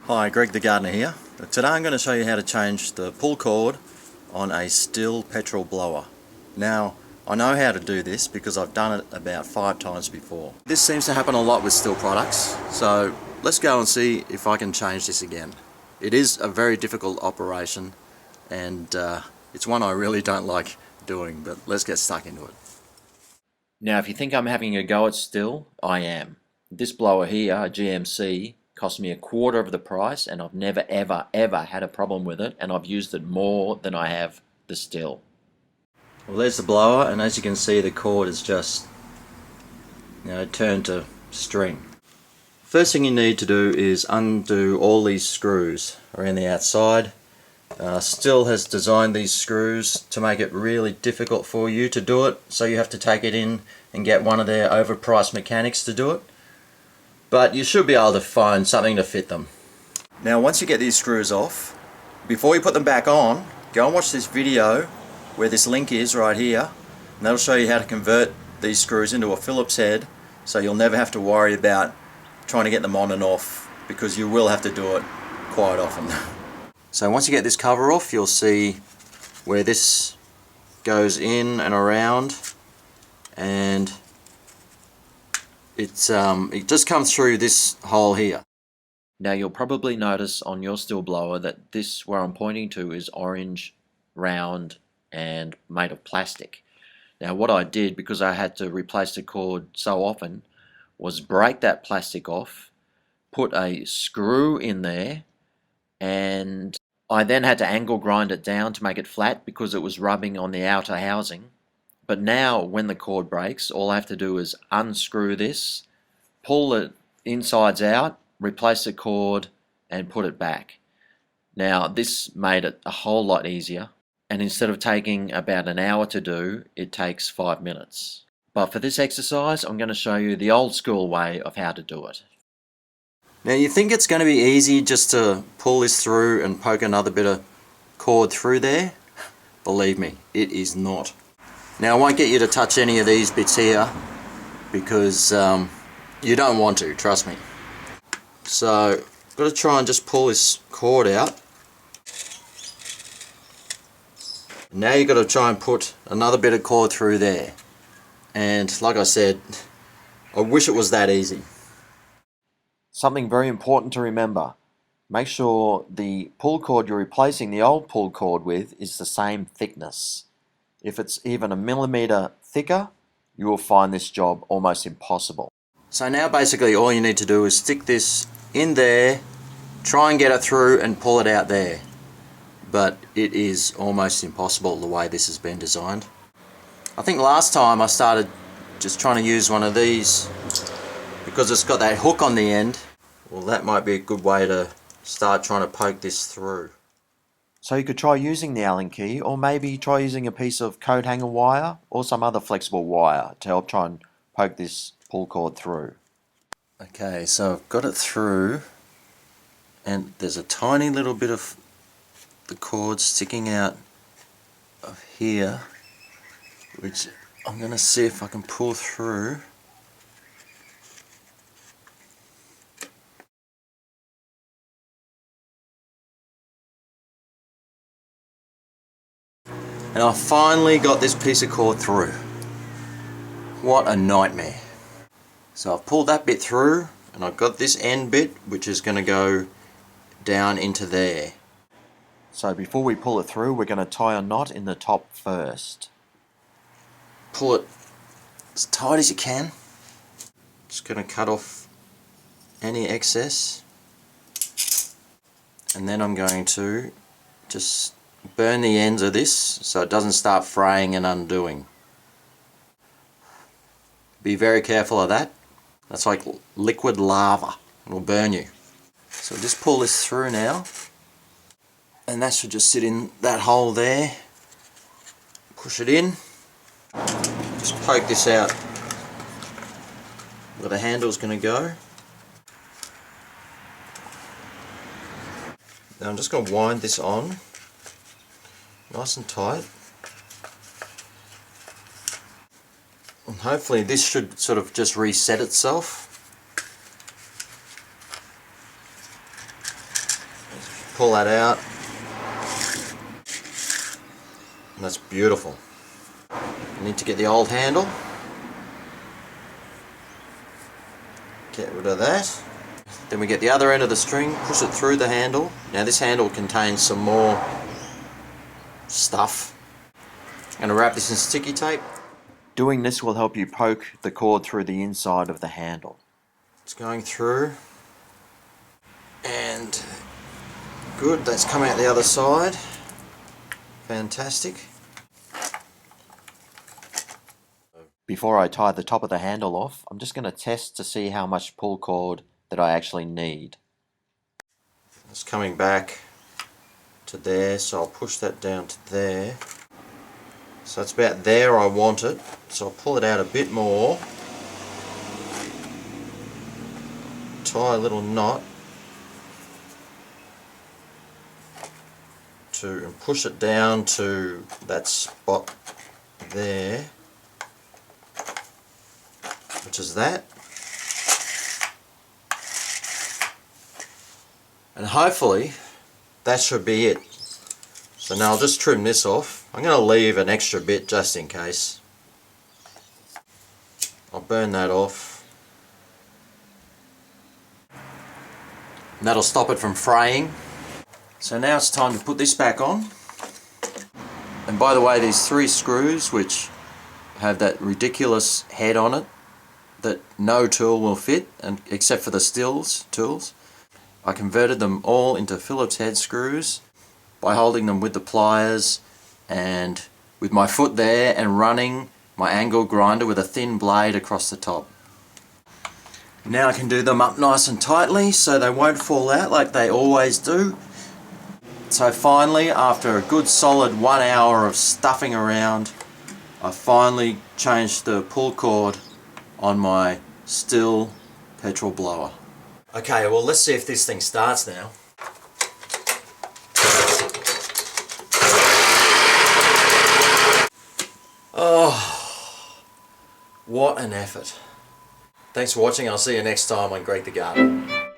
Hi, Greg the Gardener here. Today I'm going to show you how to change the pull cord on a Stihl petrol blower. Now, I know how to do this because I've done it about 5 times before. This seems to happen a lot with Stihl products, so let's go and see if I can change this again. It is a very difficult operation and it's one I really don't like doing, but let's get stuck into it. Now, if you think I'm having a go at Stihl, I am. This blower here, GMC, cost me a quarter of the price, and I've never ever had a problem with it, and I've used it more than I have the Stihl. Well, there's the blower, and as you can see, the cord is just, turned to string. First thing you need to do is undo all these screws around the outside. Stihl has designed these screws to make it really difficult for you to do it, so you have to take it in and get one of their overpriced mechanics to do it. But you should be able to find something to fit them. Now once you get these screws off, before you put them back on, go and watch this video where this link is right here, and that'll show you how to convert these screws into a Phillips head, so you'll never have to worry about trying to get them on and off, because you will have to do it quite often. So once you get this cover off, you'll see where this goes in and around, and it just comes through this hole here. Now, you'll probably notice on your Stihl blower that this, where I'm pointing to, is orange, round, and made of plastic. Now, what I did, because I had to replace the cord so often, was break that plastic off, put a screw in there, and I then had to angle grind it down to make it flat because it was rubbing on the outer housing. But now when the cord breaks, all I have to do is unscrew this, pull it insides out, replace the cord, and put it back. Now this made it a whole lot easier, and instead of taking about an hour to do, it takes 5 minutes. But for this exercise, I'm going to show you the old school way of how to do it. Now you think it's going to be easy just to pull this through and poke another bit of cord through there? Believe me, it is not. Now I won't get you to touch any of these bits here because you don't want to, trust me. So I've got to try and just pull this cord out. Now you've got to try and put another bit of cord through there. And like I said, I wish it was that easy. Something very important to remember. Make sure the pull cord you're replacing the old pull cord with is the same thickness. If it's even a millimeter thicker, you will find this job almost impossible. So now basically all you need to do is stick this in there, try and get it through and pull it out there. But it is almost impossible the way this has been designed. I think last time I started just trying to use one of these because it's got that hook on the end. Well, that might be a good way to start trying to poke this through. So you could try using the Allen key, or maybe try using a piece of coat hanger wire or some other flexible wire to help try and poke this pull cord through. Okay, so I've got it through, and there's a tiny little bit of the cord sticking out of here, which I'm going to see if I can pull through. And I finally got this piece of cord through. What a nightmare. So I've pulled that bit through, and I've got this end bit which is going to go down into there. So before we pull it through, we're going to tie a knot in the top first. Pull it as tight as you can. Just going to cut off any excess. And then I'm going to just burn the ends of this so it doesn't start fraying and undoing. Be very careful of that. That's like liquid lava. It'll burn you. So just pull this through now, and that should just sit in that hole there. Push it in. Just poke this out where the handle's going to go. Now I'm just going to wind this on nice and tight, and hopefully this should sort of just reset itself. pull that out. And that's beautiful. I need to get the old handle. Get rid of that. Then we get the other end of the string, push it through the handle. Now this handle contains some more stuff. I'm going to wrap this in sticky tape. Doing this will help you poke the cord through the inside of the handle. It's going through. And good, that's come out the other side. Fantastic. Before I tie the top of the handle off, I'm just going to test to see how much pull cord that I actually need. It's coming back to there, so I'll push that down to there. So it's about there I want it, so I'll pull it out a bit more. Tie a little knot and push it down to that spot there, which is that. And hopefully that should be it. So now I'll just trim this off. I'm going to leave an extra bit just in case. I'll burn that off. And that'll stop it from fraying. So now it's time to put this back on. And by the way, these 3 screws which have that ridiculous head on it that no tool will fit, and except for the Stihl's tools, I converted them all into Phillips head screws by holding them with the pliers and with my foot there and running my angle grinder with a thin blade across the top. Now I can do them up nice and tightly so they won't fall out like they always do. So finally, after a good solid 1 hour of stuffing around, I finally changed the pull cord on my Stihl petrol blower. Okay, well let's see if this thing starts now. Oh, what an effort. Thanks for watching. I'll see you next time on Greg the Gardener.